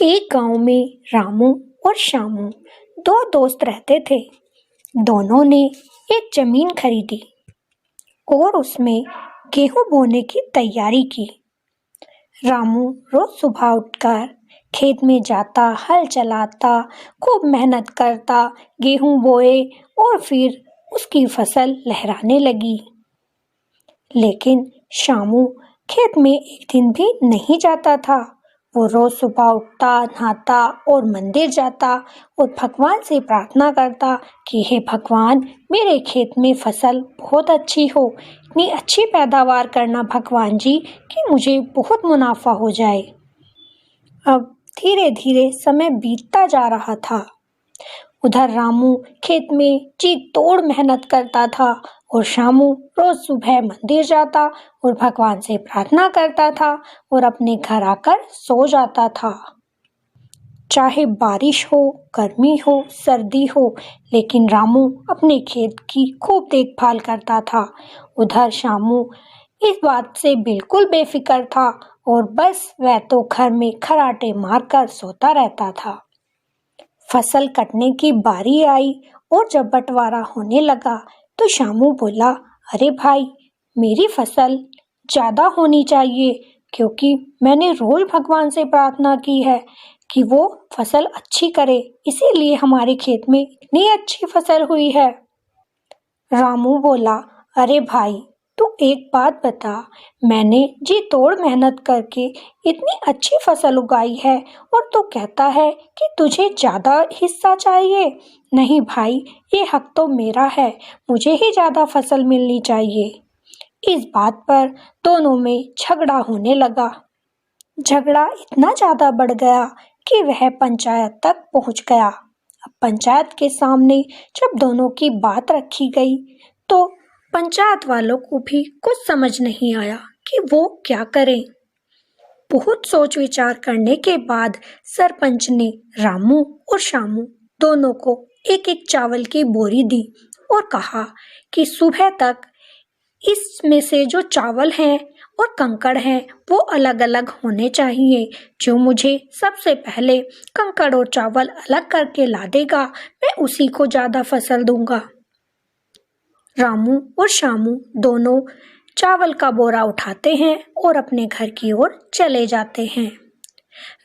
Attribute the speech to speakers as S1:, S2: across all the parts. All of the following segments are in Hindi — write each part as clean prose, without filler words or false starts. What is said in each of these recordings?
S1: एक गांव में रामू और श्यामू दो दोस्त रहते थे। दोनों ने एक जमीन खरीदी और उसमें गेहूं बोने की तैयारी की। रामू रोज सुबह उठकर खेत में जाता, हल चलाता, खूब मेहनत करता, गेहूं बोए और फिर उसकी फसल लहराने लगी। लेकिन श्यामू खेत में एक दिन भी नहीं जाता था। वो रोज सुबह उठता, नहाता और मंदिर जाता और भगवान से प्रार्थना करता कि हे भगवान, मेरे खेत में फसल बहुत अच्छी हो, इतनी अच्छी पैदावार करना भगवान जी कि मुझे बहुत मुनाफा हो जाए। अब धीरे धीरे समय बीतता जा रहा था। उधर रामू खेत में जी तोड़ मेहनत करता था और श्यामू रोज सुबह मंदिर जाता और भगवान से प्रार्थना करता था और अपने घर आकर सो जाता था। चाहे बारिश हो, गर्मी हो, सर्दी हो, लेकिन रामू अपने खेत की खूब देखभाल करता था। उधर श्यामू इस बात से बिल्कुल बेफिक्र था और बस वह तो घर में खर्राटे मारकर सोता रहता था। फसल कटने की बारी आई और जब बंटवारा होने लगा तो श्यामू बोला, अरे भाई, मेरी फसल ज़्यादा होनी चाहिए क्योंकि मैंने रोज भगवान से प्रार्थना की है कि वो फसल अच्छी करे, इसीलिए हमारे खेत में इतनी अच्छी फसल हुई है। रामू बोला, अरे भाई, तू एक बात बता, मैंने जी तोड़ मेहनत करके इतनी अच्छी फसल उगाई है और तू कहता है कि तुझे ज़्यादा हिस्सा चाहिए। नहीं भाई, ये हक तो मेरा है, मुझे ही ज़्यादा फसल मिलनी चाहिए। इस बात पर दोनों में झगड़ा होने लगा। झगड़ा इतना ज़्यादा बढ़ गया कि वह पंचायत तक पहुंच गया। अब पंचायत के सामने जब दोनों की बात रखी गई तो पंचायत वालों को भी कुछ समझ नहीं आया कि वो क्या करें। बहुत सोच विचार करने के बाद सरपंच ने रामू और श्यामू दोनों को एक एक चावल की बोरी दी और कहा कि सुबह तक इसमें से जो चावल हैं और कंकड़ हैं वो अलग अलग होने चाहिए। जो मुझे सबसे पहले कंकड़ और चावल अलग करके ला देगा, मैं उसी को ज़्यादा फसल दूंगा। रामू और श्यामू दोनों चावल का बोरा उठाते हैं और अपने घर की ओर चले जाते हैं।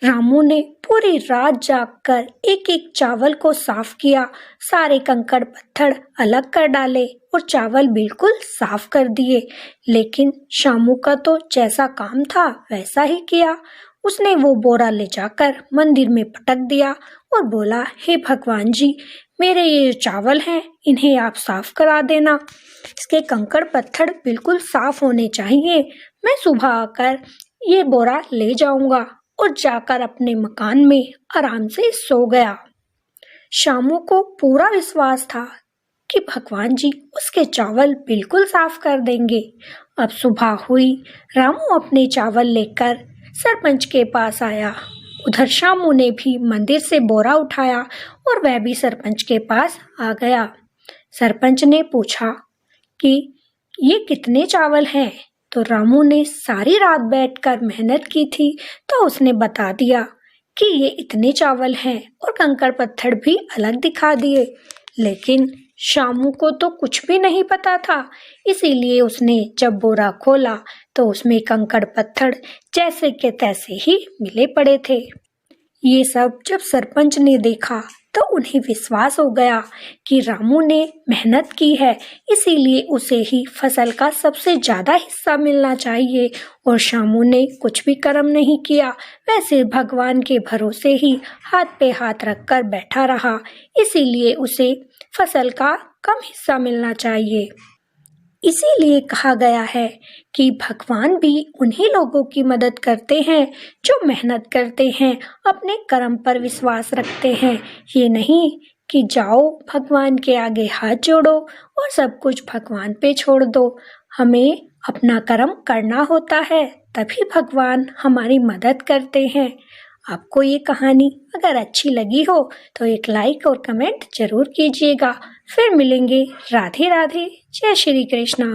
S1: रामू ने पूरी रात जागकर एक एक चावल को साफ किया, सारे कंकड़ पत्थर अलग कर डाले और चावल बिल्कुल साफ कर दिए। लेकिन श्यामू का तो जैसा काम था वैसा ही किया। उसने वो बोरा ले जाकर मंदिर में पटक दिया और बोला, हे भगवान जी, मेरे ये चावल हैं, इन्हें आप साफ करा देना। इसके कंकड़ पत्थर बिल्कुल साफ होने चाहिए। मैं सुबह आकर ये बोरा ले जाऊंगा और जाकर अपने मकान में आराम से सो गया। श्यामू को पूरा विश्वास था कि भगवान जी उसके चावल बिल्कुल साफ कर देंगे। अब सुबह हुई, रामू अपने चावल लेकर सरपंच के पास आया। उधर श्यामू ने भी मंदिर से बोरा उठाया और वह भी सरपंच के पास आ गया। सरपंच ने पूछा कि ये कितने चावल हैं? तो रामू ने सारी रात बैठकर मेहनत की थी तो उसने बता दिया कि ये इतने चावल हैं और कंकड़ पत्थर भी अलग दिखा दिए। लेकिन श्यामू को तो कुछ भी नहीं पता था, इसीलिए उसने जब बोरा खोला तो उसमें कंकड़ पत्थर जैसे के तैसे ही मिले पड़े थे। ये सब जब सरपंच ने देखा तो उन्हें विश्वास हो गया कि रामू ने मेहनत की है, इसीलिए उसे ही फसल का सबसे ज़्यादा हिस्सा मिलना चाहिए। और श्यामू ने कुछ भी कर्म नहीं किया, वह सिर्फ भगवान के भरोसे ही हाथ पे हाथ रखकर बैठा रहा, इसीलिए उसे फसल का कम हिस्सा मिलना चाहिए। इसीलिए कहा गया है कि भगवान भी उन्हीं लोगों की मदद करते हैं जो मेहनत करते हैं, अपने कर्म पर विश्वास रखते हैं। ये नहीं कि जाओ भगवान के आगे हाथ जोड़ो और सब कुछ भगवान पे छोड़ दो। हमें अपना कर्म करना होता है, तभी भगवान हमारी मदद करते हैं। आपको ये कहानी अगर अच्छी लगी हो तो एक लाइक और कमेंट जरूर कीजिएगा। फिर मिलेंगे। राधे राधे, जय श्री कृष्णा।